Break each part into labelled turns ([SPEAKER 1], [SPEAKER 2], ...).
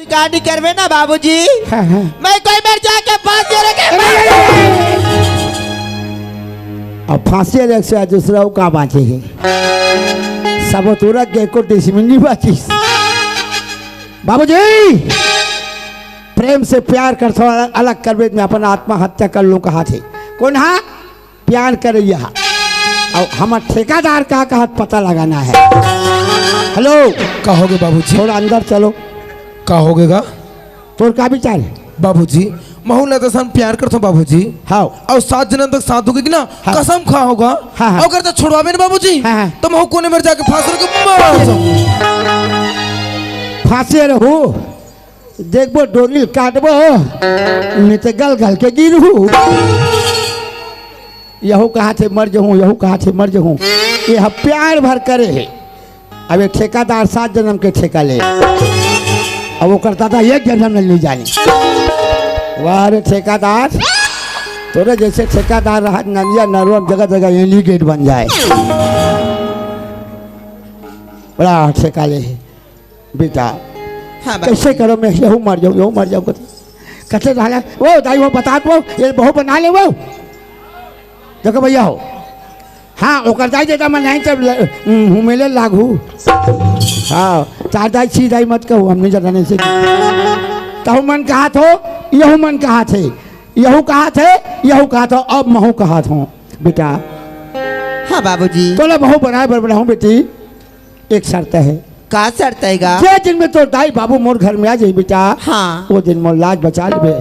[SPEAKER 1] गाड़ी करवे ना बाबूजी।
[SPEAKER 2] हाँ हाँ।
[SPEAKER 1] मैं कोई बार जाके फांसी रखे।
[SPEAKER 2] अब फांसी रख से दूसरा का बाँचे है सब तुरक के को टिसमिनी बाची। बाबूजी प्रेम से प्यार कर अलग कर में अपना आत्महत्या कर लूँ कहा थे कौन हाँ प्यार कर यहाँ और हमारे ठेकेदार का कहा पता लगाना है। हेलो
[SPEAKER 3] कहोगे बाबूजी?
[SPEAKER 2] थोड़ा अंदर चलो।
[SPEAKER 3] कहोगेगा
[SPEAKER 2] तोर का विचार है
[SPEAKER 3] बाबूजी? महू ने तो सन प्यार करता बाबूजी।
[SPEAKER 2] हाँ
[SPEAKER 3] और 7 जन तक साथ होगी ना।
[SPEAKER 2] हाँ।
[SPEAKER 3] कसम खा होगा।
[SPEAKER 2] हाँ, हाँ।
[SPEAKER 3] और करता छुड़वावे ना बाबूजी।
[SPEAKER 2] हाँ, हाँ।
[SPEAKER 3] तो महू कोने में जाके फांस के मर जाऊं।
[SPEAKER 2] फांसी रहो देखबो डोरी काटबो नहीं तो गल गल के गिरू। यहू कहा थे मर जाऊँ यहू कहा थे मर जाऊँ ये प्यार भर करे है। अब ये ठेकेदार 7 जन्म के ठेका ले अब वो करता था 1 जन्म में नहीं जानी। वाह रे ठेकेदार तोरे जैसे ठेकेदार रहा नंदिया नरवम जगह जगह एलिगेट बन जाए। बड़ा ठेका ले बेटा।
[SPEAKER 1] हाँ
[SPEAKER 2] कैसे करो मैं यहू मर जाऊँ कैसे रहा वो दाई वो बता दो ये बहू बना ले वो देखो भैया हो। हाँ ओकर दाई देता मैं नहीं तब मेले लागू। हाँ चार दाई 6 दाई मत कहो हमने जगाने से तहु मन कहा थो यहू मन कहा थे यहू कहा थे यहू कहा था अब महू कहा था बेटा।
[SPEAKER 1] हाँ बाबूजी।
[SPEAKER 2] तो बहू बनाए बनाऊँ बेटी एक शर्त है।
[SPEAKER 1] का शर्त है गा?
[SPEAKER 2] जे दिन में तो दाई बाबू मोर घर में आ जाए बेटा
[SPEAKER 1] हाँ
[SPEAKER 2] वो दिन मोर लाज बचा ले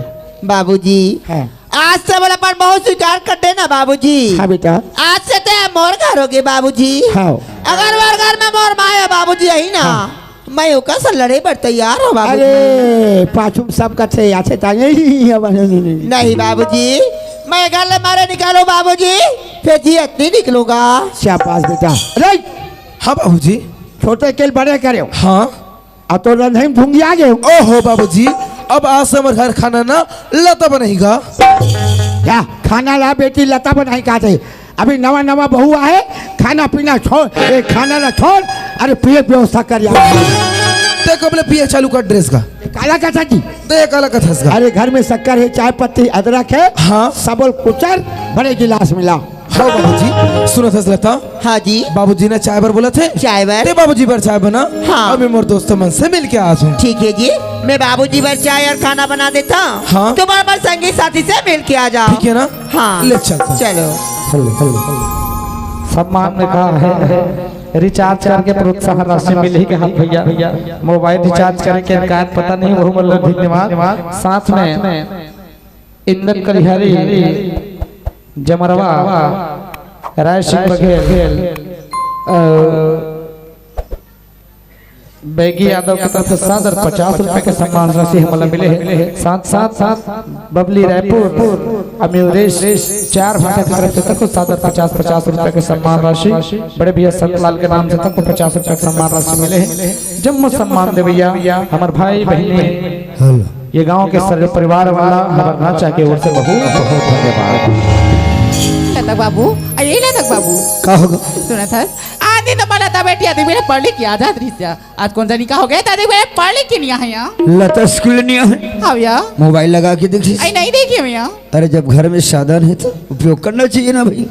[SPEAKER 1] बाबूजी।
[SPEAKER 2] है।
[SPEAKER 1] आज से बोला पर बहुत स्वीकार कर देना बाबूजी।
[SPEAKER 2] हाँ बेटा।
[SPEAKER 1] आज से तो मोर घर होगे बाबूजी।
[SPEAKER 2] हाँ
[SPEAKER 1] अगर मोर घर में मोर माया बाबूजी यही ना मैं ओका से लड़े पर तैयार हो बाबूजी।
[SPEAKER 2] अरे पाछू सब कथे आछे ताने
[SPEAKER 1] नहीं बाबूजी मैं घर ले मारे निकालो बाबूजी फिर जी इतनी निकलूंगा।
[SPEAKER 2] शाबाश बेटा। अरे
[SPEAKER 3] हाँ बाबूजी।
[SPEAKER 2] छोटे केल बड़े करे
[SPEAKER 3] हाँ
[SPEAKER 2] अब तो रंधई भूंगी आ गए।
[SPEAKER 3] ओहो बाबूजी अब आज से हमारे घर खाना ना लता बनेगा।
[SPEAKER 2] क्या खाना ला बेटी लता बनाई का थे अभी नवा नवा बहू है खाना पीना छोड़ खाना ना छोड़ अरे पिए व्यवस्था कर
[SPEAKER 3] देखो बोले पिए चालू कर ड्रेस का
[SPEAKER 2] काला कथा जी
[SPEAKER 3] देख काला कथा का।
[SPEAKER 2] अरे घर में शक्कर है चाय पत्ती अदरक है
[SPEAKER 3] हाँ
[SPEAKER 2] सबल कुचर बड़े गिलास मिला।
[SPEAKER 3] हाँ बाबूजी सुनो था लता।
[SPEAKER 1] हाँ जी
[SPEAKER 3] बाबूजी ने चाय पर बोला थे
[SPEAKER 1] चाय बर
[SPEAKER 3] बाबूजी पर चाय बना।
[SPEAKER 1] हाँ।
[SPEAKER 3] अभी मोर दोस्तों मन से मिल के आ जाऊँ।
[SPEAKER 1] ठीक है जी मैं बाबूजी पर चाय और खाना बना देता हूँ।
[SPEAKER 3] हाँ।
[SPEAKER 1] तुम्हारे पास संगी साथी से मिल के आ जाओ।
[SPEAKER 3] ठीक है ना।
[SPEAKER 1] हाँ
[SPEAKER 3] ले चलते।
[SPEAKER 1] चलो।
[SPEAKER 4] सम्मान में कहा है रिचार्ज करके प्रोत्साहन राशि मिल ही कहा भैया मोबाइल रिचार्ज करके इनका पता नहीं वो मतलब धन्यवाद। साथ में इंदन कलिहारी जमरवा राय सिंह बघेल बैगी यादव की तरफ से 750 रुपए के सम्मान राशि हमें मिले हैं। साथ बबली रायपुर अमयूरेश 4 भाटा की तरफ से तक 750 रुपए के सम्मान राशि। बड़े भैया संतलाल के नाम से तक 50 रुपए के सम्मान राशि मिले हैं। जम्मू सम्मान दे भैया हमारे भाई बहनी ये गांव के सर्व परिवार वाला हमारे नाचा के ओर से बहुत बहुत धन्यवाद।
[SPEAKER 5] लतक बाबू ये लतक बाबू
[SPEAKER 3] कहोगे
[SPEAKER 5] सुना था आदि तो बड़ा था बेटी आदि मेरे पढ़ लिख के आजाद रही आज कौन सा निकाह हो गया दादी मेरे पढ़ लिख के नहीं आए यहाँ
[SPEAKER 6] लता स्कूल नहीं है
[SPEAKER 5] हाँ भैया
[SPEAKER 6] मोबाइल लगा के देखिए।
[SPEAKER 5] आई नहीं देखिए भैया।
[SPEAKER 6] अरे जब घर में साधन है तो उपयोग करना चाहिए ना भाई।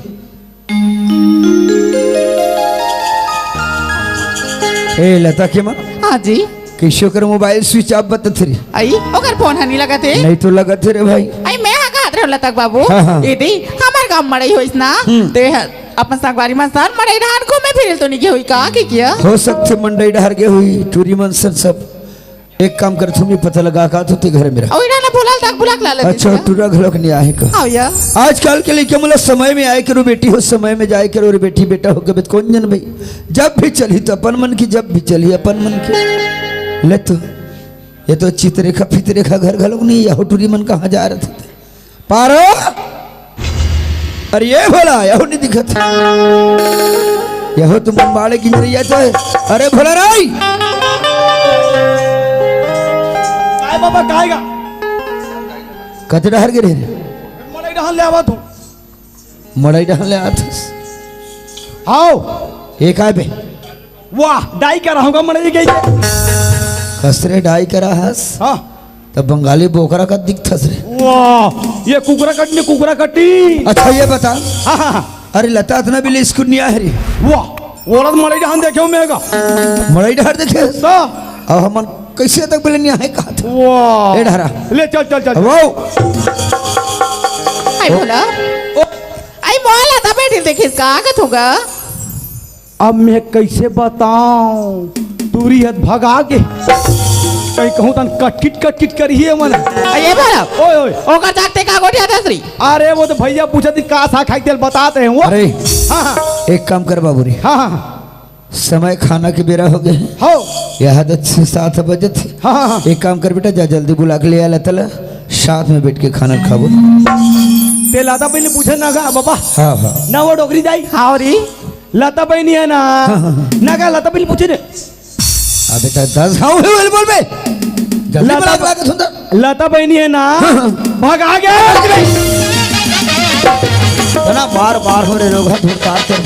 [SPEAKER 6] ए लता के माँ
[SPEAKER 5] हाँ जी
[SPEAKER 6] कैसे कर मोबाइल स्विच ऑफ बता थे
[SPEAKER 5] आई ओकर फोन हनी लगा थे
[SPEAKER 6] नहीं तो लगा थे रे भाई।
[SPEAKER 5] आई मैं हाँ कहा रहे लतक बाबू
[SPEAKER 6] हाँ, हाँ।
[SPEAKER 5] ये दी हमारे गांव मड़ई होइस ना ते अपन संगवारी में सान मड़ई धान घूमे फिर तो नहीं हुई कहा की किया
[SPEAKER 6] हो सकते मंडई डहर के हुई टूरी मनसन सब एक काम कर तुम्हें पता लगा का तो घर मेरा
[SPEAKER 5] और ना भुलाल तक भुलाक ला ले
[SPEAKER 6] अच्छा टूरा घलोक नहीं आए का।
[SPEAKER 5] हाँ भैया
[SPEAKER 6] आजकल के लिए क्या मतलब समय में आए करो बेटी हो समय में जाए करो बेटी बेटा हो के कौन जन भाई जब भी चली तो अपन मन की जब भी चली अपन मन की ले तो ये तो चित्ररेखा फितरेखा घर घलोक नहीं यह टूरी मन कहाँ जा रहे थे पारो अरे ये भोला यहो नहीं दिखत यहो तुम बाड़े की जरिया तो अरे भोला राई
[SPEAKER 3] बाबा काएगा
[SPEAKER 6] कते डहर गिरे
[SPEAKER 3] मड़ई डहन ले आवा तू
[SPEAKER 6] मड़ई डहन ले आत
[SPEAKER 3] आओ
[SPEAKER 6] एक आए बे
[SPEAKER 3] वाह डाई कर रहूंगा मड़ई गई
[SPEAKER 6] कसरे ढाई करा हस
[SPEAKER 2] हाँ
[SPEAKER 6] तब बंगाली बोकरा का दिखथस रे।
[SPEAKER 2] वाह ये कुकरा कटनी कुकरा कट्टी।
[SPEAKER 6] अच्छा ये बता,
[SPEAKER 2] हाँ हाँ हाँ
[SPEAKER 6] अरे लता इतना भी स्कूल नहीं आया रे।
[SPEAKER 2] वाह औरत मरे जहां देखे मेगा
[SPEAKER 6] मड़ई ढार देखे
[SPEAKER 2] सा
[SPEAKER 6] अब हमन कैसे तक बोले नहीं आए कहा था
[SPEAKER 2] वाह
[SPEAKER 6] ए ढारा
[SPEAKER 2] ले चल चल चल
[SPEAKER 6] वो
[SPEAKER 5] आई बोला आई मोला दबेटी देखिस का आगत होगा।
[SPEAKER 2] अब मैं कैसे बताऊं दूरी है भगा के कहीं कहूं तन कटकिट करिए मन।
[SPEAKER 5] ये बोला
[SPEAKER 2] ओए ओए
[SPEAKER 5] ओकर जागते का गोटिया दसरी।
[SPEAKER 2] अरे वो तो भैया पूछा थी का सा खाई तेल बताते हैं वो।
[SPEAKER 6] अरे
[SPEAKER 2] हाँ हाँ
[SPEAKER 6] एक काम कर बाबू रे,
[SPEAKER 2] हाँ हाँ
[SPEAKER 6] समय खाना के बेरा हो गए हैं।
[SPEAKER 2] हो
[SPEAKER 6] यहाँ 6-7 बजे थे।
[SPEAKER 2] हाँ हाँ हाँ
[SPEAKER 6] एक काम कर बेटा, जा जल्दी बुला के ले आया तला, साथ में बैठ के खाना खाबो।
[SPEAKER 2] ते लाता पहले पूछे ना गा बाबा
[SPEAKER 6] हाँ हाँ
[SPEAKER 2] ना वो डोकरी जाई
[SPEAKER 5] हाँ री
[SPEAKER 2] लता बहनी है ना ना का लता पहले पूछे ने
[SPEAKER 6] अब बेटा 10 खाओ है बोल बे जल्दी
[SPEAKER 2] लता
[SPEAKER 6] बुला के सुंदर
[SPEAKER 2] लता बहनी है ना भगा गए
[SPEAKER 6] ना बार बार हो रे रोगा धुरकार कर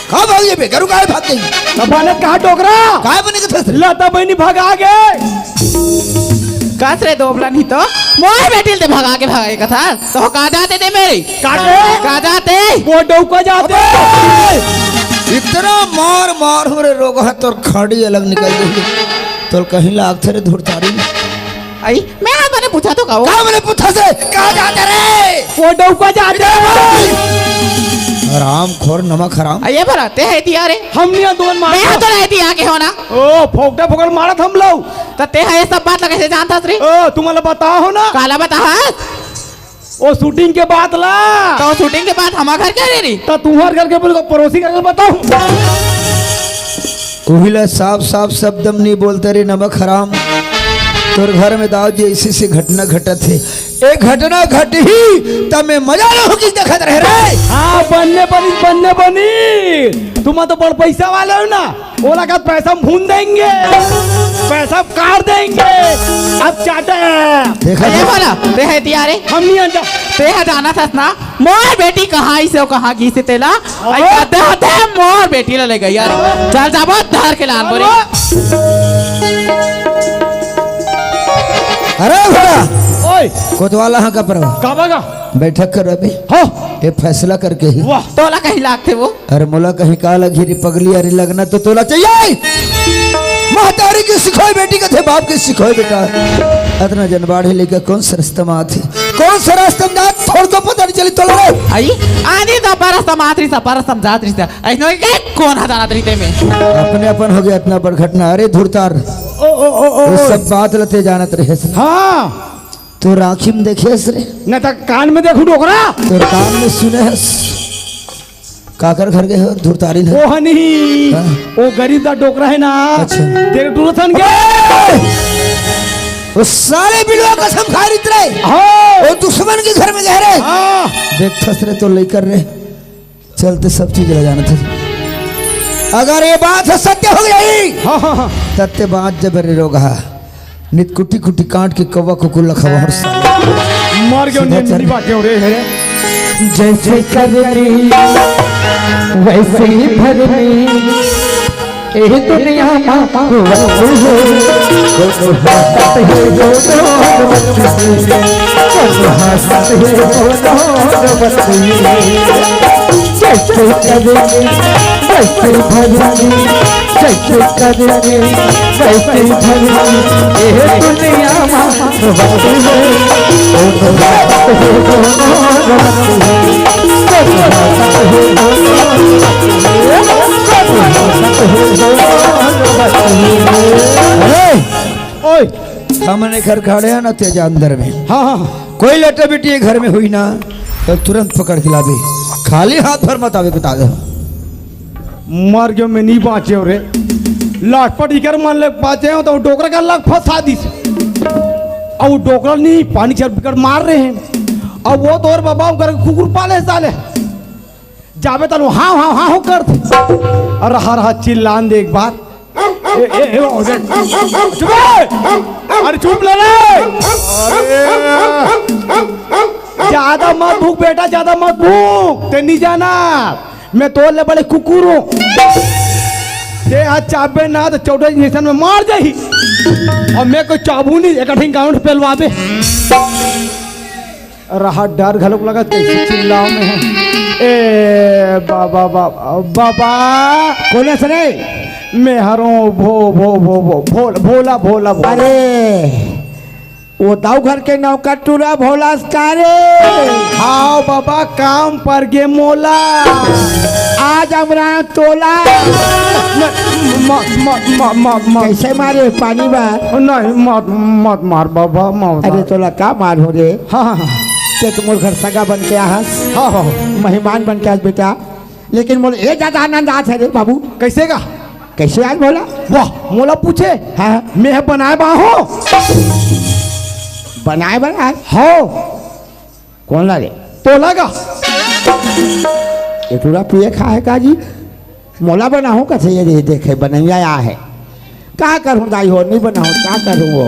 [SPEAKER 6] कहाँ भाग ये बे करू काहे भाग गई
[SPEAKER 2] तबाने कहा टोकरा
[SPEAKER 6] काहे बने के थे
[SPEAKER 2] लता बहनी भगा गए
[SPEAKER 5] कसरे दोबला नहीं तो मोर बेटिल ते भगा के भगाए का था तो का जाते थे मेरी
[SPEAKER 2] काटे
[SPEAKER 5] का जाते
[SPEAKER 2] वो डौका जाते
[SPEAKER 6] इतना मार मार हो रे रोगा तोर खाड़ी अलग निकल गई तोर कहीं लाग थे रे धुरतारी
[SPEAKER 5] आई मैं आज मैंने पूछा तो कहो
[SPEAKER 6] कहाँ मैंने पूछा से कहाँ जाते रे
[SPEAKER 2] वो डौका जाते
[SPEAKER 6] हराम खोर नमक हराम
[SPEAKER 5] ये भराते है दिया रे
[SPEAKER 2] हम नहीं दोन मार
[SPEAKER 5] मैं तो रहती आके होना
[SPEAKER 2] ओ फोकटा फोकट मारत हम लोग
[SPEAKER 5] तो ते है सब बात लगे से जानता रे
[SPEAKER 2] ओ तुम्हारा बताओ हो ना
[SPEAKER 5] काला बता
[SPEAKER 2] ओ शूटिंग के बाद ला
[SPEAKER 5] तो शूटिंग के बाद हमारा घर क्या रे री
[SPEAKER 2] तो तुम्हारे घर के बोल पड़ोसी घर के बताओ
[SPEAKER 6] उहिला साफ साफ शब्दम नहीं बोलते रे नमक हराम तोर घर में दाऊ जी ऐसी से घटना घटत है एक घटना घट ही तब मैं मजा ना हो किस देखत रह रे
[SPEAKER 2] हाँ बनने बनी तुम तो बड़ पैसा वाले हो ना ओला का पैसा हम भून देंगे पैसा काट देंगे अब चाटे
[SPEAKER 6] देखा
[SPEAKER 5] ये बोला ते है दिया रे
[SPEAKER 2] हम नहीं अंजा
[SPEAKER 5] ते है जाना था ना मोर बेटी कहाँ से कहाँ की से तेला आई कहते मोर बेटी ले गई यार चल जाबो धार के लान बोरी
[SPEAKER 6] अरे भरा
[SPEAKER 2] ओए
[SPEAKER 6] कोतवाला हाँ का परवा
[SPEAKER 2] काबागा
[SPEAKER 6] बैठक कर अभी
[SPEAKER 2] हो
[SPEAKER 6] ये फैसला करके ही
[SPEAKER 2] वाह
[SPEAKER 5] तोला कहीं लागते वो
[SPEAKER 6] अरे मोला कहीं काला घिरी पगली अरे लगना तो तोला चाहिए महतारी की सिखोई बेटी का थे बाप की सिखोई बेटा अतना जनबाढ़े लेकर कौन सा रास्ता में आती कौन सा रास्ता में जात थोड़ को पता नहीं चली तोला रे
[SPEAKER 5] आई आधी तो पर समात्रि सा पर समझात रही ऐनो के कौन हदानत रही ते में
[SPEAKER 6] अपने अपन हो गया इतना बड़ घटना अरे धुरतार
[SPEAKER 2] ओ
[SPEAKER 6] वो सब बात लते जानत रहे
[SPEAKER 2] हाँ
[SPEAKER 6] तो राखी में देखे रे
[SPEAKER 2] न तो कान में देखू डोकरा
[SPEAKER 6] तो कान में सुने हस काकर घर गए हो धुरतारी ने
[SPEAKER 2] ओ हनी
[SPEAKER 6] हाँ।
[SPEAKER 2] ओ गरीब दा डोकरा है ना
[SPEAKER 6] अच्छा।
[SPEAKER 2] तेरे दूरथन के
[SPEAKER 6] वो सारे बिलवा कसम खा रही रे
[SPEAKER 2] हाँ
[SPEAKER 6] वो दुश्मन के घर में गए रे
[SPEAKER 2] हाँ
[SPEAKER 6] देख फस रहे तो लेकर रे चलते सब चीज ले जाना था अगर ये बात सत्य हो गई
[SPEAKER 2] हाँ
[SPEAKER 6] तत्ते बात जब रे रोगा नित कुटी कुटी काट के कौवा कुकुल लखवा हर साल
[SPEAKER 2] मर गयो
[SPEAKER 6] सीधा चल।
[SPEAKER 2] नहीं बात क्यों रे है
[SPEAKER 4] जैसे करनी वैसे ही भरनी ए दुनिया
[SPEAKER 2] ओए
[SPEAKER 6] हमने घर खड़े हैं ना तेजा अंदर में
[SPEAKER 2] हाँ हाँ
[SPEAKER 6] कोई लेटर बेटी घर में हुई ना तो तुरंत पकड़ के लाबे खाली हाथ पर मत आवे बता दो
[SPEAKER 2] मर गयो मैं नहीं बाँचे रे लाटपट इकर मान ले बाँचे हो तो डोकरा का लग फंसा दी अब वो डोकरा नहीं पानी चल बिकट मार रहे हैं अब वो तो और बाबा कर कुकुर पाले साले जाबे तनु हाँ हाँ हाँ हो कर और हर हाथ चिल्लान दे एक बार ओ देख चुप अरे चुप ले ज्यादा मत भूख बेटा ज्यादा मत भूख ते नहीं जाना मैं तो ले बड़े कुकुर हूँ ते आज चाबे ना तो चौदह इंजेक्शन में मार जाही और मैं कोई चाबू नहीं एक गाउंड पेलवा दे रहा डर घलोक लगा कैसे चिल्लाओ में है। ए बाबा बाबा बाबा
[SPEAKER 4] कोने से रे
[SPEAKER 2] मैं हरो भो भो भो भो भोला भोला भोला
[SPEAKER 4] अरे वो दाऊ घर के नौकर टूरा भोला रे
[SPEAKER 2] हाँ बाबा काम पर गे मोला
[SPEAKER 4] आज हमरा तोला कैसे मारे पानी बा
[SPEAKER 2] नहीं मत मत मार बाबा मत
[SPEAKER 4] अरे तोला का मार हो रे
[SPEAKER 2] हाँ हाँ
[SPEAKER 4] ते तो मोर घर सगा बन के आहस
[SPEAKER 2] हाँ हाँ
[SPEAKER 4] मेहमान बन के आज बेटा लेकिन मोर ये ज्यादा आनंद आज है रे बाबू
[SPEAKER 2] कैसे का
[SPEAKER 4] कैसे आज बोला
[SPEAKER 2] वाह मोला पूछे
[SPEAKER 4] हाँ
[SPEAKER 2] मैं बनाए बाहो
[SPEAKER 4] बनाए
[SPEAKER 2] हो
[SPEAKER 4] कौन ला रे
[SPEAKER 2] तो लगा
[SPEAKER 4] ये टूरा पिए खाए का जी मोला बनाऊँ कैसे ये रे देखे बनैया आ है क्या करूँ दाई हो नहीं बनाऊँ क्या करूँ वो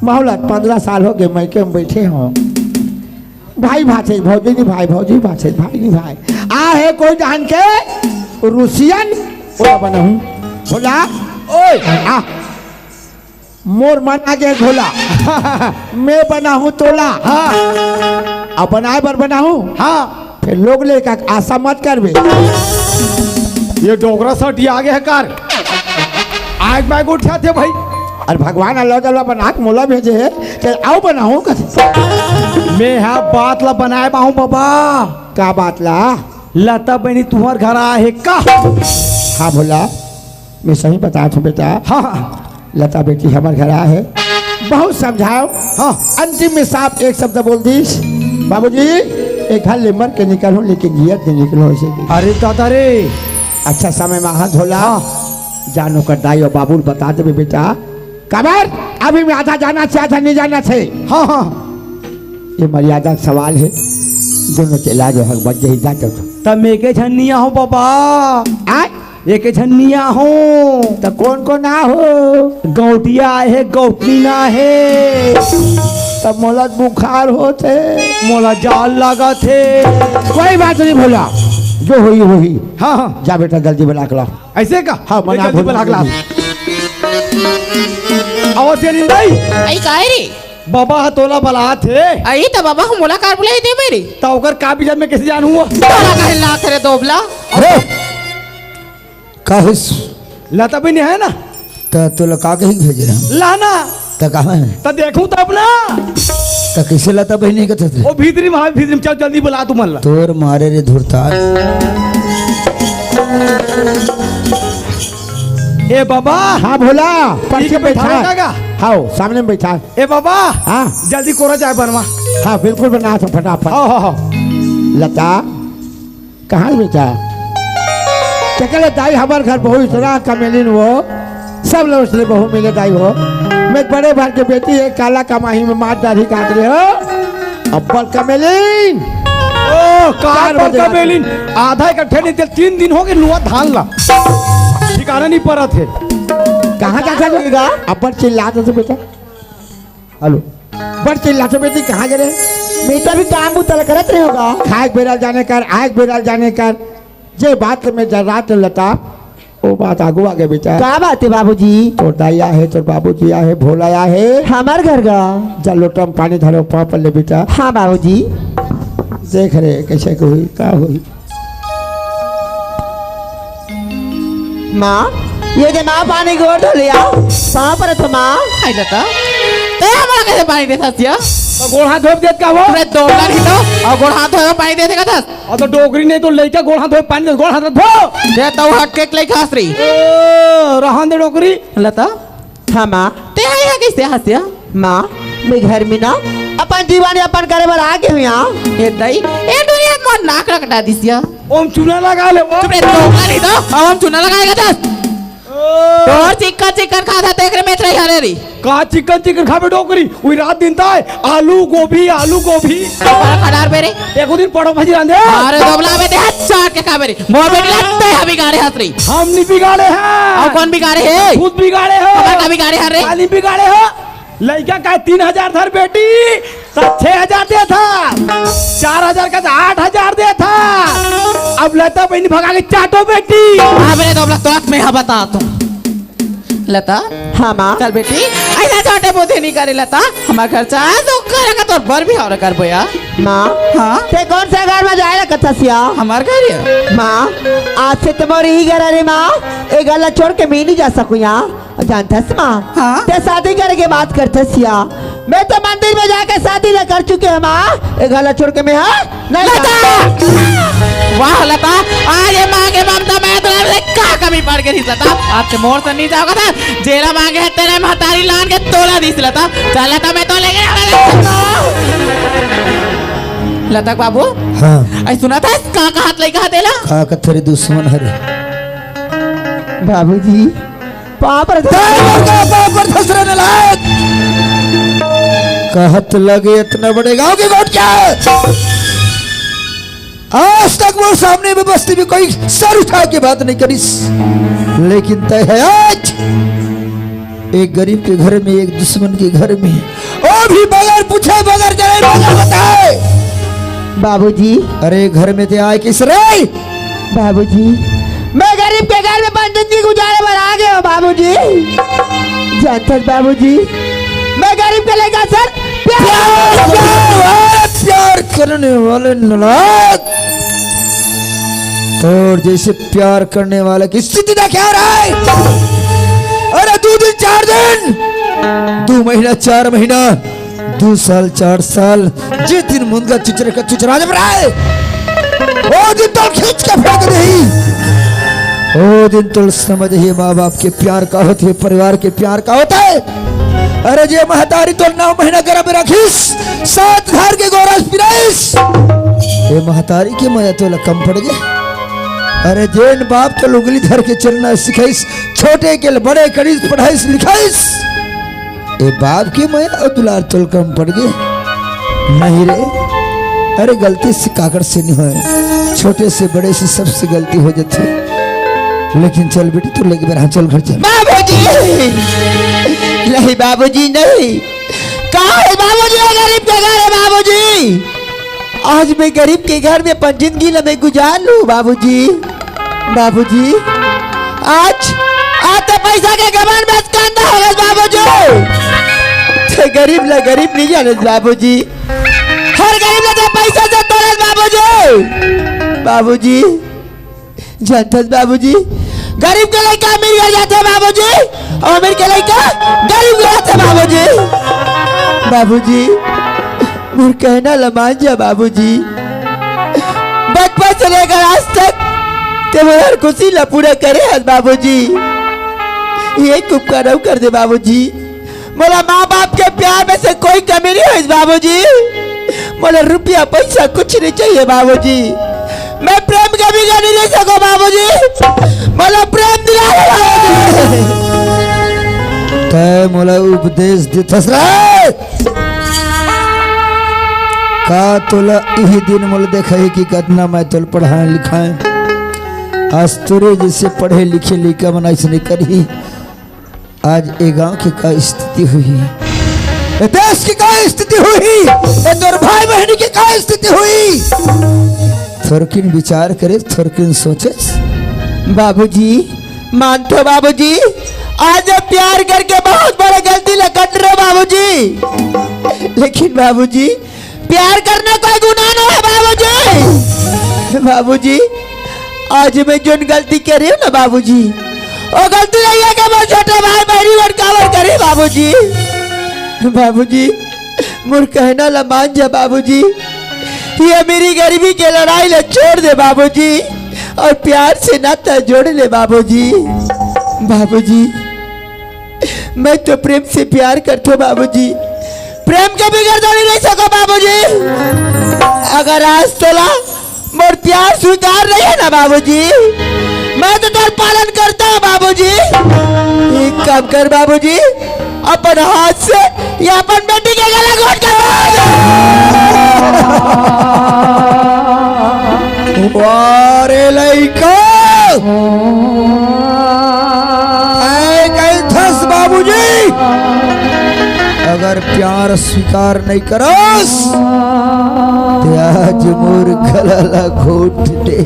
[SPEAKER 4] मोहलत 15 साल हो गए मैं के बैठे हों भाई भाषे भौजी नहीं भाई भौजी भाषे भाई नहीं भाई आ है कोई जान के रूसियन बोला बनाऊँ बोला ओए आ मोर मन आगे भोला मैं बनाऊँ तोला
[SPEAKER 2] हाँ
[SPEAKER 4] अब बनाए बर बनाऊँ
[SPEAKER 2] हाँ
[SPEAKER 4] फिर लोग लेकर आशा मत करबे
[SPEAKER 2] ये डोगरा सट ये आगे है कार आज बैग उठा थे भाई
[SPEAKER 4] और भगवान अल्लाह ताला बना के मोला भेजे है कि आओ बनाऊँ कैसे
[SPEAKER 2] मैं हाँ बात ला बनाए बाहू बाबा
[SPEAKER 4] का बात ला
[SPEAKER 2] लता बहनी तुम्हार घर आ है का
[SPEAKER 4] हाँ भोला मैं सही बता तू बेटा
[SPEAKER 2] हाँ
[SPEAKER 4] लता बेटी हमारे घर आ है बहुत समझाओ
[SPEAKER 2] हाँ
[SPEAKER 4] अंतिम में साफ एक शब्द बोल दीस बाबूजी एक घर ले मर के निकलो लेकिन जियत नहीं निकलो ऐसे की।
[SPEAKER 2] अरे दादा रे
[SPEAKER 4] अच्छा समय में हाथ धोला जानो कर दाई और बाबू बता दे बेटा कबर अभी मैं आधा जाना से आधा नहीं जाना थे
[SPEAKER 2] हाँ हाँ
[SPEAKER 4] ये मर्यादा का सवाल है दोनों के इलाज हक बच जाए जाते
[SPEAKER 2] तब मैं के झन्निया हूँ बाबा एक झन्निया हूँ
[SPEAKER 4] तो कौन को ना हो
[SPEAKER 2] गौटिया है गौटनी ना है
[SPEAKER 4] तब मोला बुखार होते
[SPEAKER 2] मोला जाल लगा थे
[SPEAKER 4] कोई बात नहीं भोला जो हुई हुई
[SPEAKER 2] हाँ हाँ
[SPEAKER 4] जा बेटा जल्दी बना के लाओ
[SPEAKER 2] ऐसे का
[SPEAKER 4] हाँ मना
[SPEAKER 2] जल्दी बना के ला आवाज ये नहीं भाई
[SPEAKER 5] आई काहे रे
[SPEAKER 2] बाबा तोला बला थे
[SPEAKER 5] आई तो बाबा हम मुलाकात बुलाई दे मेरी
[SPEAKER 2] तो ओकर का बीजा में कैसे जानू
[SPEAKER 5] तोला काहे लात रे दोबला
[SPEAKER 6] अरे का हुस
[SPEAKER 2] लता भी नहीं है ना
[SPEAKER 6] तो तोला का कहीं भेज रहा
[SPEAKER 2] लाना
[SPEAKER 6] तो कहाँ है
[SPEAKER 2] तो देखूं तब ना
[SPEAKER 6] तो कैसे लता बहनी के थे
[SPEAKER 2] वो भीतरी में चल जल्दी बुला तू मल्ला
[SPEAKER 6] तोर मारे रे धुरतार
[SPEAKER 2] ए बाबा
[SPEAKER 4] हाँ भोला पर
[SPEAKER 2] ठीक
[SPEAKER 4] के
[SPEAKER 2] है, बैठा
[SPEAKER 4] बैठा
[SPEAKER 2] रहेगा?
[SPEAKER 4] हाँ सामने में बैठा
[SPEAKER 2] ए बाबा
[SPEAKER 4] हाँ
[SPEAKER 2] जल्दी कोरा चाय बनवा
[SPEAKER 4] हाँ बिल्कुल बना तो फटाफट
[SPEAKER 2] हाँ हाँ हाँ
[SPEAKER 4] लता कहाँ है बेटा चकले दाई हमारे घर बहू इतना कमेलिन वो सब लोग उसने बहू मिले दाई हो मैं बड़े भर के बेटी है काला कमाही में मार दाढ़ी काट रहे हो अब्बल कमेलिन
[SPEAKER 2] ओ कार पर कमेलिन आधा इकट्ठे नहीं थे 3 दिन हो गए लुआ धान ला ठिकाना नहीं पड़ा थे
[SPEAKER 4] कहाँ जा सकेगा अब्बल चिल्लाते थे बेटा हेलो बड़ चिल्लाते बेटी कहाँ गए बेटा भी काम उतल करत रहे होगा खाए बेरल जाने कर आग बेरल जाने कर जे बात में जरात लता वो बात आगू आगे बेटा
[SPEAKER 1] क्या बात है बाबूजी
[SPEAKER 4] तोर दाई है तोर बाबूजी है भोला है
[SPEAKER 1] हमार घर का
[SPEAKER 4] जा लोटा में पानी धरो पाँव पर ले बेटा
[SPEAKER 1] हाँ बाबूजी
[SPEAKER 4] देख रहे कैसे को हुई क्या हुई
[SPEAKER 1] माँ ये दे माँ पानी को ढो लिया कहाँ पर है तो माँ
[SPEAKER 5] आई लता ते हमारा कैसे पानी देता सिया
[SPEAKER 2] तो गोड़ हाथ धोप देत का वो
[SPEAKER 5] अरे दोबला नहीं तो और गोड़ हाथ धोए पानी दे देगा दस
[SPEAKER 2] और तो डोगरी नहीं तो लेके गोड़ हाथ धोए पानी दे गोड़ हाथ धो
[SPEAKER 5] दे तो हट के ले खास रही
[SPEAKER 2] रहन दे डोगरी
[SPEAKER 5] लता
[SPEAKER 1] हाँ माँ
[SPEAKER 5] ते आई है कैसे हंसिया
[SPEAKER 1] माँ मैं घर में ना अपन दीवानी अपन करे पर आके हुई यहाँ
[SPEAKER 5] ये दई ए दुनिया में नाक रखता दिसिया
[SPEAKER 2] ओम चूना लगा ले वो
[SPEAKER 5] चुप रे दोबला नहीं तो अब हम चुना लगाएगा दस और चिकन चिकन खाता देख रहे मैं रही हरे री
[SPEAKER 2] का चिकन चिकन खावे डोगरी वही रात दिन था आलू गोभी
[SPEAKER 5] बड़ा खडार बेरे
[SPEAKER 2] एक दिन पड़ो भाजी रांधे
[SPEAKER 5] अरे दोबला में दे हाथ चाट के खा बेरे मोर बेटी लगते है बिगाड़े हाथ रही
[SPEAKER 2] हम नहीं बिगाड़े हैं
[SPEAKER 5] और कौन बिगाड़े है
[SPEAKER 2] खुद बिगाड़े हो
[SPEAKER 5] कबर का बिगाड़े हरे
[SPEAKER 2] खाली बिगाड़े हो लड़का का 3000 धर बेटी तब 6,000 दे था, 4,000 का 8,000 दे था। अब लता बहनी भगा के चाटो बेटी।
[SPEAKER 5] हाँ मेरे तो तुरंत मैं बता तू लता।
[SPEAKER 1] हाँ माँ।
[SPEAKER 5] चल बेटी ऐसा छोटे बोधे नहीं करे लता, हमारे घर से आया तो करेगा तो बर भी और कर बोया।
[SPEAKER 1] माँ
[SPEAKER 5] हाँ
[SPEAKER 1] ते कौन सा घर में जाएगा कथा सिया?
[SPEAKER 5] हमारे घर है
[SPEAKER 1] माँ आज से तुम्हारी ही घर है माँ, एक गला छोड़ के मैं नहीं जा सकूँ यहाँ, जानता है माँ।
[SPEAKER 5] हाँ?
[SPEAKER 1] ते शादी करे के बात करते सिया, मैं तो मंदिर में जाके शादी न कर चुके हैं माँ, एक गला छोड़ के मैं हाँ नहीं
[SPEAKER 5] लता। वाह लता, आज ये माँ के ममता में तुमने क्या कमी पड़ गई लता? आज से मोर से नहीं जाओगा था, जेला मांगे है तेरे महतारी लान के तोला दी लता। चल लता मैं तो लेके लता बाबू।
[SPEAKER 6] हाँ
[SPEAKER 5] आई सुना था कहाँ का हाथ लेके देला?
[SPEAKER 6] खा का तेरे दुश्मन हरे
[SPEAKER 1] बाबूजी पाप पर
[SPEAKER 6] कहत लगे इतना बड़े गांव के गोट क्या है? आज तक वो सामने में बस्ती में कोई सर उठा के बात नहीं करी, लेकिन तय है आज एक गरीब के घर में, एक दुश्मन के घर में, वो भी बगैर पूछे बगैर जाने बगैर बताए।
[SPEAKER 1] बाबूजी
[SPEAKER 6] अरे घर में थे आए किस रे?
[SPEAKER 1] बाबूजी मैं गरीब के घर में 5 दिन की गुजारे पर आ गया हूँ बाबूजी। जानते बाबूजी मैं गरीब के लेकर सर
[SPEAKER 6] प्यार करने वाले नलायक, और जैसे प्यार करने वाले की स्थिति ना क्या रहा है? अरे 2 दिन 4 दिन, 2 महीना 4 महीना, 2 साल 4 साल, जिस दिन मुंगा चुचरे का चुचरा जब रहा है वो दिन तो खींच के फेंक नहीं, वो दिन तो समझ ही माँ बाप के प्यार का होता है, परिवार के प्यार का होता है। अरे जे महतारी तो 9 महीना गर्भ रखीस, 7 धार के गोरस पिराइस, ये महतारी की माया तो कम पड़ गई। अरे जेन बाप तो उंगली धर के चलना सिखाइस, छोटे के बड़े करीस पढ़ाइस लिखाइस, ये बाप की माया और दुलार तो कम पड़ गई नहीं रे। अरे गलती से काकर से नहीं हो, छोटे से बड़े से सबसे गलती हो जाती है, लेकिन चल बेटी तू लेके मेरा चल घर चल।
[SPEAKER 1] बाबूजी नहीं बाबूजी नहीं, कहाँ है बाबूजी? गरीब के घर है बाबूजी, आज मैं गरीब के घर में 5 जिंदगी मैं गुजार लूं बाबूजी। बाबूजी आज तो पैसा के गबन में कांदा होगा बाबूजी, तो गरीब ला गरीब नहीं जाने बाबूजी, हर गरीब ला तो पैसा से तोड़े बाबूजी। बाबूजी जानते बाबूजी गरीब के लड़का अमीर घर जाते बाबूजी, और अमीर के लड़का गरीब घर जाते बाबूजी। बाबूजी मुझे कहना लमान जा बाबूजी, बचपन से लेकर आज तक तुम्हारी खुशी ला पूरा करे आज बाबूजी, ये उपकार कर दे बाबूजी। मोला माँ बाप के प्यार में से कोई कमी नहीं है बाबूजी, मोला रुपया पैसा कुछ नहीं चाहिए बाबूजी, मैं प्रेम कभी कर नहीं सको बाबूजी, मोला प्रेम दिला
[SPEAKER 6] तय मोला उपदेश देथस रे का तोला यही दिन मोला देखा है कि कितना मैं तोल पढ़ाए लिखाए, आज तोरे जैसे पढ़े लिखे लड़का बना इसने करी, आज ए गांव की क्या स्थिति हुई, ए देश की क्या स्थिति हुई, ए तोर भाई बहन की क्या स्थिति हुई, थोरकिन विचार करे, थोरकिन सोचे।
[SPEAKER 1] बाबूजी मानते हो बाबूजी, आज प्यार करके बहुत बड़ा गलती कर रहे हो बाबूजी, लेकिन बाबूजी प्यार करना कोई गुनाह नहीं है बाबूजी। बाबूजी आज मैं जो गलती कर रही हूँ ना बाबूजी, वो गलती नहीं है कि मैं छोटे भाई बहनी और कावर करे बाबूजी। बाबूजी मुझे कहना ला मान जा बाबूजी, ये मेरी गरीबी के लड़ाई ले छोड़ दे बाबूजी, और प्यार से नाता जोड़ ले बाबूजी। बाबूजी मैं तो प्रेम से प्यार करता हूँ बाबूजी, प्रेम के बिगड़ तो नहीं सको बाबूजी, अगर आज तोला मोर प्यार स्वीकार नहीं है ना बाबूजी, मैं तो तेरा पालन करता हूँ बाबूजी। एक काम कर बाबूजी, अपन हाथ से या अपन बेटी के गला घोट कर
[SPEAKER 6] वारे लइका बाबूजी, अगर प्यार स्वीकार नहीं करोस ते आज मोर गला घोट दे।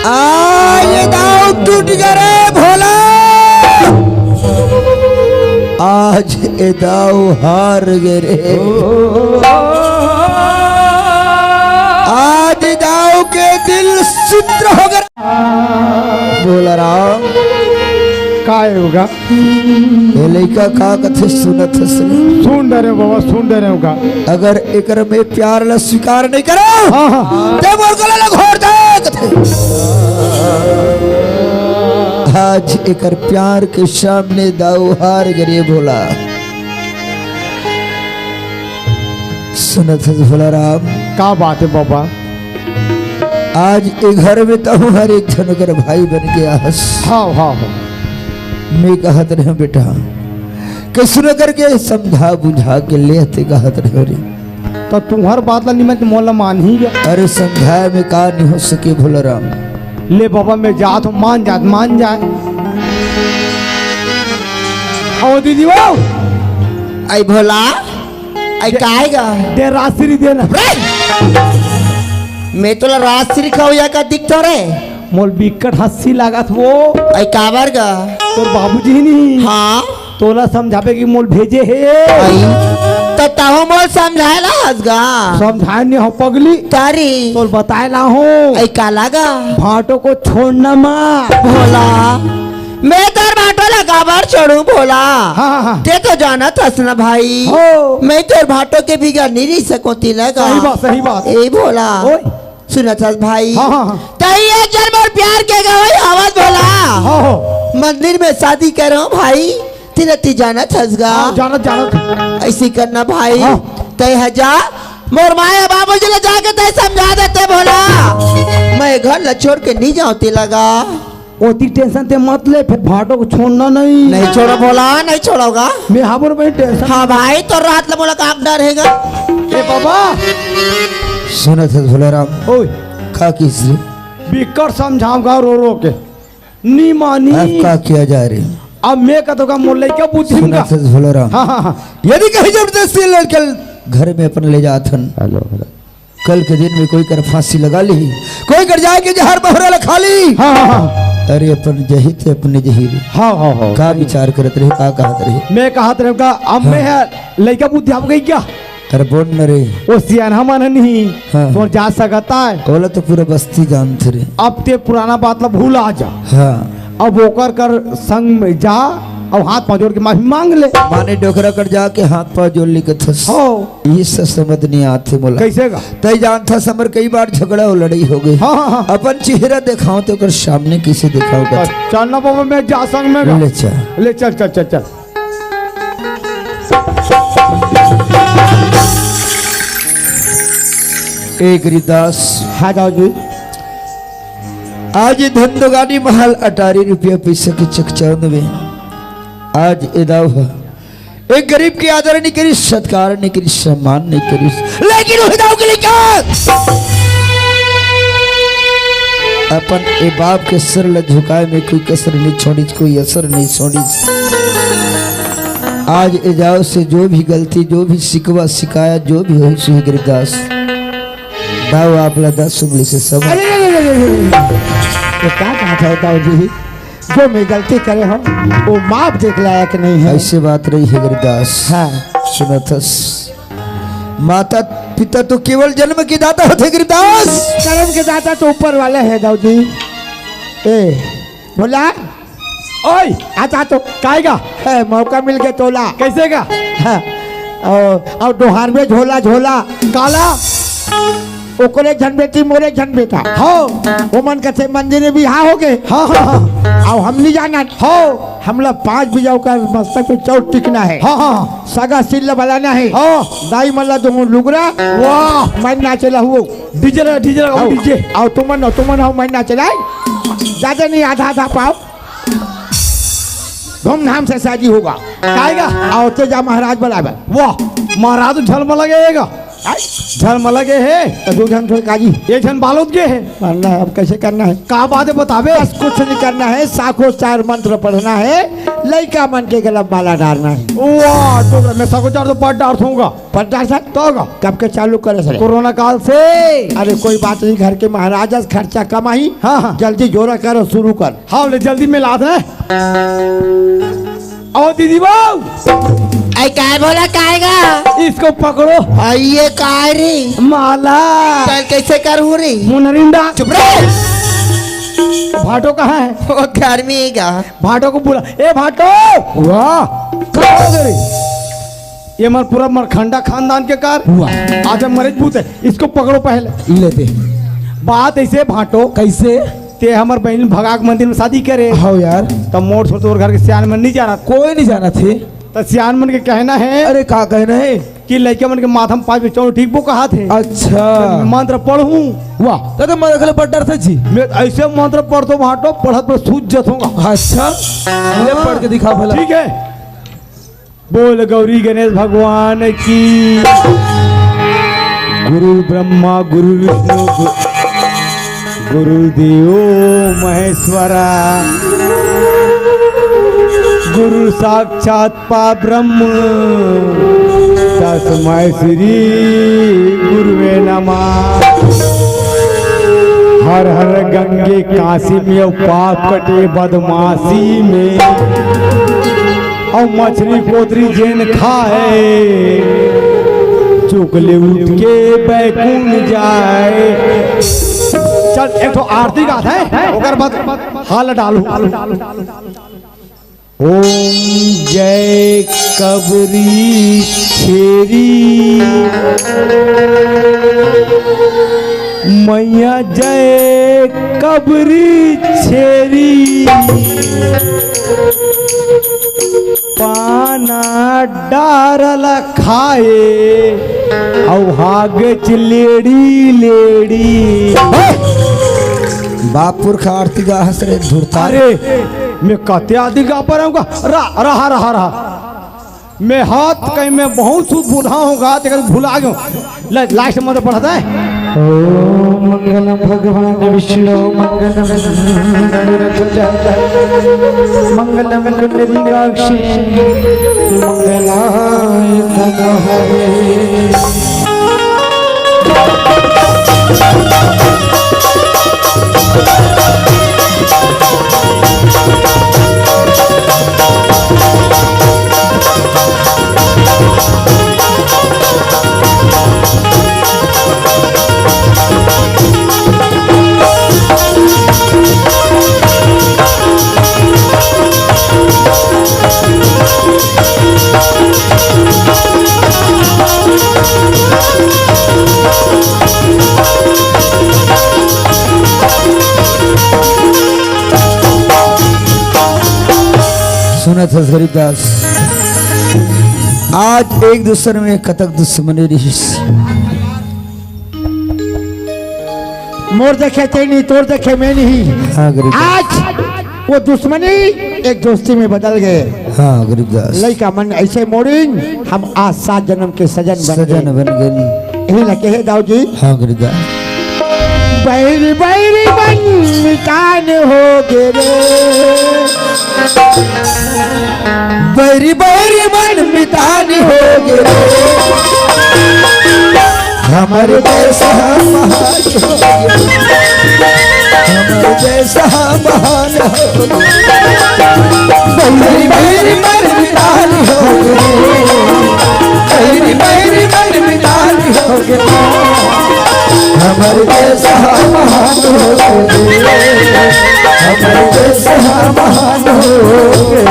[SPEAKER 6] आज दाव टूट गए भोला, आज ए दाव हार गए। आज दाव के दिल चित्र हो गए। बोला राम
[SPEAKER 2] का होगा
[SPEAKER 6] ये लड़का का कथे सुनत हसले।
[SPEAKER 2] सुन डरे बाबा, सुन डरे होगा।
[SPEAKER 6] अगर एकर में प्यार ला स्वीकार नहीं करो
[SPEAKER 2] हाँ हाँ
[SPEAKER 6] ते मोर गला ला घोट दे कथे। आज एकर प्यार के सामने दाव हार गए भोला। सुनत हस भोला राम
[SPEAKER 2] का बात है बाबा?
[SPEAKER 6] आज ए घर में तो हर एक जन कर भाई बन गया हस।
[SPEAKER 2] हाँ हाँ हाँ
[SPEAKER 6] मैं कहत रहे बेटा कैसे न करके समझा बुझा के लेते कहत रहे रे।
[SPEAKER 2] तो तुम्हार बात ला निमत मोला मान ही गया।
[SPEAKER 6] अरे समझाए में का नहीं हो सके भोला राम।
[SPEAKER 2] ले बाबा मैं जात हूँ, मान जात मान जाए। आओ दीदी वो
[SPEAKER 1] आई भोला आई काहेगा
[SPEAKER 2] दे राशि देना।
[SPEAKER 1] मैं तोला राशि खाऊ या का दिखतो रे
[SPEAKER 2] मोल बिकट हंसी लागत वो
[SPEAKER 1] आई काबर गा
[SPEAKER 2] तोर बाबूजी ही नहीं
[SPEAKER 1] हाँ
[SPEAKER 2] तोला समझावे की मोल भेजे है।
[SPEAKER 1] आई तो ताहो मोल समझाएला हसगा
[SPEAKER 2] समझाए नहीं हो पगली
[SPEAKER 1] तारी
[SPEAKER 2] तोल बताए ना हो
[SPEAKER 1] आई कालागा
[SPEAKER 2] भाटो को छोड़ना माँ।
[SPEAKER 1] भोला मैं तार भाटो लगा बार छोड़ू भोला।
[SPEAKER 2] हाँ हाँ
[SPEAKER 1] ते तो जाना था ना भाई
[SPEAKER 2] हो
[SPEAKER 1] मैं तोर भाटो के बिगा नहीं सकोती लगा।
[SPEAKER 2] सही बात सही बात।
[SPEAKER 1] ए भोला
[SPEAKER 2] ओए
[SPEAKER 1] सुना था भाई
[SPEAKER 2] हाँ हाँ हाँ
[SPEAKER 1] तई एक जन्म और प्यार के गवाई आवाज भोला
[SPEAKER 2] हाँ हो
[SPEAKER 1] मंदिर में शादी कर रहा हूँ भाई तिरती जाना थसगा
[SPEAKER 2] जानत जानत
[SPEAKER 1] ऐसी करना भाई
[SPEAKER 2] हाँ।
[SPEAKER 1] तय हजा मोर माया बाबू जी ले जाके तय समझा देते भोला मैं घर ला छोड़ के नहीं जाती लगा।
[SPEAKER 2] ओती टेंशन ते मत ले फिर भाटो को छोड़ना नहीं।
[SPEAKER 1] नहीं छोड़ो भोला नहीं छोड़ोगा।
[SPEAKER 2] मैं हाबुर में टेंशन।
[SPEAKER 1] हाँ भाई तो रात ला बोला काम डर रहेगा।
[SPEAKER 2] ए बाबा
[SPEAKER 6] सुनत हस भोला राम
[SPEAKER 2] ओए
[SPEAKER 6] का किस रे
[SPEAKER 2] बिकट समझाऊंगा रो रो के नी मानी।
[SPEAKER 6] अब का किया जा रे।
[SPEAKER 2] अब मैं कहूँगा मोल क्या पूछूंगा।
[SPEAKER 6] सुनत हस भोला राम
[SPEAKER 2] हाँ हाँ हाँ
[SPEAKER 6] यदि कहीं जबरदस्ती लड़के घर में अपन ले जाथन कल के दिन में कोई कर फांसी लगा ली कोई कर जाए कि जहर बहरा ला खा ली।
[SPEAKER 2] हाँ हाँ
[SPEAKER 6] अरे अपन जही थे अपने जही रे
[SPEAKER 2] हाँ हाँ हाँ
[SPEAKER 6] का विचार करत रहे का कहत रहे।
[SPEAKER 2] मैं कहा तेरे अब मैं है लड़का बुद्धि आप गई क्या
[SPEAKER 6] अरे बोल न रे
[SPEAKER 2] वो सियाना मन नहीं
[SPEAKER 6] हाँ।
[SPEAKER 2] तो जा सकता है।
[SPEAKER 6] बोला तो पूरा बस्ती जानते रे।
[SPEAKER 2] अब ते पुराना बात ला भूल आ जा।
[SPEAKER 6] हाँ
[SPEAKER 2] अब ओकर कर संग में जा और हाथ पाँव जोड़ के माफी मांग ले।
[SPEAKER 6] माने डोकरा कर जाके हाथ पाँव जोड़ ली थस
[SPEAKER 2] हो
[SPEAKER 6] ये सब समझ नहीं आते बोला
[SPEAKER 2] कैसे का
[SPEAKER 6] तय जानता समर कई बार झगड़ा और लड़ाई हो गई।
[SPEAKER 2] हाँ हाँ हाँ
[SPEAKER 6] अपन चेहरा दिखाओ तो कर सामने किसे दिखाओ कर
[SPEAKER 2] चलना बाबा मैं जा संग में
[SPEAKER 6] ले चल
[SPEAKER 2] ले चल चल चल चल।
[SPEAKER 6] एक रिदास
[SPEAKER 2] हाँ जाओ जी
[SPEAKER 6] आज धंधोगानी महल 18 रुपया पैसा के चकचांद में आज एदाव है। एक गरीब की आदर नहीं करी सत्कार नहीं करी सम्मान नहीं करी लेकिन एदाव के लिए क्या अपन ए बाप के सर ल झुकाए में कोई कसर नहीं छोड़ी कोई असर नहीं छोड़ी। आज एजाव से जो भी गलती जो भी शिकवा शिकायत जो भी हुई सुही गिरदास दाव आप ला 10 उंगली से सब
[SPEAKER 2] तो क्या कहा था बताओ जी जो मैं गलती करे हो वो माफ देख लायक नहीं है।
[SPEAKER 6] ऐसे बात रही है गिरदास।
[SPEAKER 2] हाँ
[SPEAKER 6] सुनथस माता पिता तो केवल जन्म के दाता होते गिरदास।
[SPEAKER 2] कर्म के दाता तो ऊपर वाले है दाऊ जी। ए बोला ओए आता तो काएगा है मौका मिल गया तोला कैसे का है और दोहार में झोला झोला काला ओकरे झन बेटी मोरे झन बेटा हो वो मन कथे मंदिर में बिहार हो गए। हाँ हाँ हाँ और हम नहीं जाना हो हमला 5 बिजाऊ का मस्तक पे चौट टिकना है। हाँ हाँ सगा सिल्ला बनाना है। हाँ दाई मल्ला तुम लुगरा वाह मैं नाचेला हुआ डीजे डीजे और तुमन हो मैं नाचेला ज्यादा नहीं आधा आधा पाओ धूमधाम से शादी होगा आएगा और तेजा महाराज बराबर वाह महाराज झलमा लगेगा झन मलगे है तो दो झन थोड़ी काजी एक झन बालोद के है मानना है। अब कैसे करना है का बात है बतावे। बस कुछ नहीं करना है, साखो 4 मंत्र पढ़ना है, लड़का मन के गला माला डालना है। वाह तो मैं साखो 4 तो पढ़ डाल दूंगा। पढ़ डाल सकता होगा। कब के चालू करे सर? कोरोना काल से। अरे कोई बात नहीं, घर के महाराजा खर्चा कमाई। हाँ हाँ जल्दी जोरा करो, शुरू कर। हाँ जल्दी में लाद है। आओ दीदी बाबू।
[SPEAKER 1] आई काय बोला काएगा?
[SPEAKER 2] इसको पकड़ो।
[SPEAKER 1] आइए काय रे
[SPEAKER 2] माला
[SPEAKER 1] चल कैसे करूँ रे?
[SPEAKER 2] मुनरिंदा
[SPEAKER 1] चुप रहे।
[SPEAKER 2] भाटो कहाँ है?
[SPEAKER 1] वो घर में ही गा।
[SPEAKER 2] भाटो को बुला। ए भाटो। वाह ये मर पूरा मरखंडा खानदान के कार आज मरीज है। इसको पकड़ो पहले।
[SPEAKER 3] ले दे।
[SPEAKER 2] बात ऐसे भाटो
[SPEAKER 3] कैसे?
[SPEAKER 2] ते हमार बहन भगाक मंदिर में शादी करे।
[SPEAKER 3] हाँ यार।
[SPEAKER 2] तब मोड़ छोड़ तोर घर के सियान मन नहीं जाना।
[SPEAKER 3] कोई नहीं जाना थे।
[SPEAKER 2] तो सियान मन के कहना है।
[SPEAKER 3] अरे का कहना है
[SPEAKER 2] कि लड़के मन के माथा में 5 बजे ठीक वो कहा थे।
[SPEAKER 3] अच्छा
[SPEAKER 2] मंत्र पढ़ूं।
[SPEAKER 3] वाह तो मैं रखले पढ़ डर था जी।
[SPEAKER 2] मैं ऐसे मंत्र पढ़ दो भाटो, पढ़त पर सूझ जतूंगा।
[SPEAKER 3] अच्छा ले पढ़ के दिखा भला।
[SPEAKER 2] ठीक है। बोल गौरी गणेश भगवान की। गुरु ब्रह्मा गुरु विष्णु गुरुदेव महेश्वरा, गुरु साक्षात परब्रह्म, तस्मै श्री गुरुवे नमः। हर हर गंगे काशी में पाप कटे बदमाशी में, और मछली पोतरी जेन खाए, चुकले उठ के बैकुंठ जाए। चल एक तो आरती गात है, ओकर बाद हाल डालू। ओम जय कबरी छेरी मैया, जय कबरी छेरी, पाना डारल खाए, औ हागच लेडी लेडी।
[SPEAKER 6] बापुर का आरती गा हंस रहे धुरता।
[SPEAKER 2] अरे मैं कहते आदि गा पर आऊंगा। रहा रहा रहा मैं हाथ कहीं मैं बहुत सूद बूढ़ा होगा, भुला गया। लास्ट मंत्र पढ़ता है।
[SPEAKER 4] ओम मंगलम भगवान विष्णु मंगलम मंगलम पुंडरीकाक्षी मंगलाय तनोहरे।
[SPEAKER 6] सुना था गरीबदास, आज एक दूसरे में कतक दुश्मनी रही।
[SPEAKER 2] मोर देखे तेनी, तोर देखे मैं नहीं।
[SPEAKER 6] हाँ गरीबदास।
[SPEAKER 2] आज वो दुश्मनी एक दोस्ती में बदल गए।
[SPEAKER 6] हाँ गरीबदास।
[SPEAKER 2] लड़का मन ऐसे मोड़िन, हम आज 7 जन्म के सजन
[SPEAKER 6] बन गए।
[SPEAKER 2] यही लगे है दाऊ जी।
[SPEAKER 6] हाँ गरीबदास।
[SPEAKER 2] बैरी बैरी बन मिटान हो गे रे,
[SPEAKER 6] बैरी बैरी मन मितान हो गे, हमारे जैसा महान हो गे, हमारे जैसा महान हो गे। बैरी बैरी मन मितान हो गे, बैरी बैरी मन मितान हो गे, हमारे जैसा महान हो गे, हमारे जैसा महान हो गे।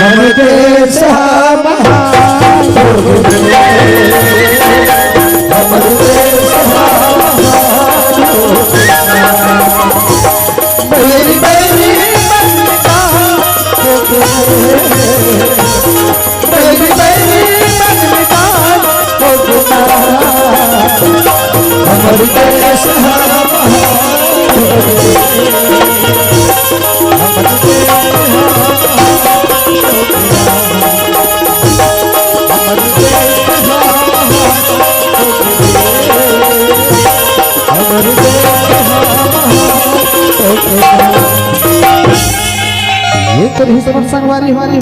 [SPEAKER 2] हमर देश महान हमर देश मेरी मेरी मन का मेरी मेरी मन का हमर देश
[SPEAKER 4] ये तो ही समर संगवारी हमारी